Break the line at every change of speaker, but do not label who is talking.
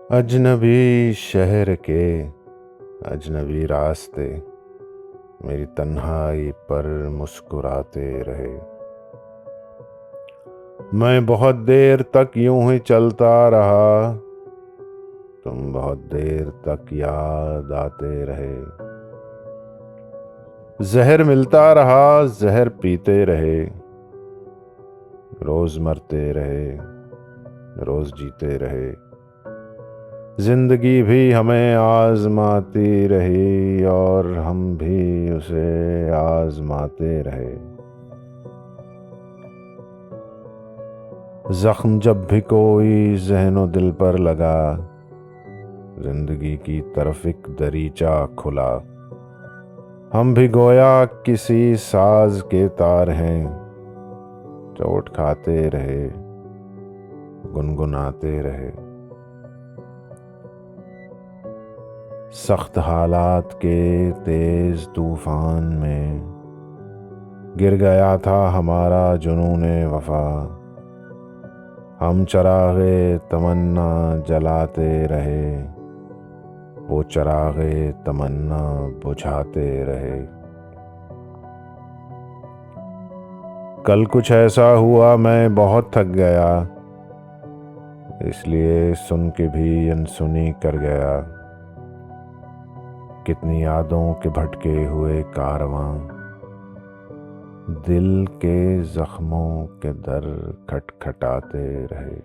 अजनबी शहर के अजनबी रास्ते मेरी तन्हाई पर मुस्कुराते रहे। मैं बहुत देर तक यूं ही चलता रहा, तुम बहुत देर तक याद आते रहे। जहर मिलता रहा, जहर पीते रहे, रोज मरते रहे, रोज जीते रहे। जिंदगी भी हमें आजमाती रही और हम भी उसे आजमाते रहे। जख्म जब भी कोई ज़हनो दिल पर लगा, जिंदगी की तरफ एक दरीचा खुला। हम भी गोया किसी साज के तार हैं, चोट खाते रहे, गुनगुनाते रहे। सख्त हालात के तेज तूफान में गिर गया था हमारा जुनूने वफा। हम चरागे तमन्ना जलाते रहे, वो चरागे तमन्ना बुझाते रहे। कल कुछ ऐसा हुआ, मैं बहुत थक गया, इसलिए सुन के भी अनसुनी कर गया। कितनी यादों के भटके हुए कारवां, दिल के जख्मों के दर खटखटाते रहे।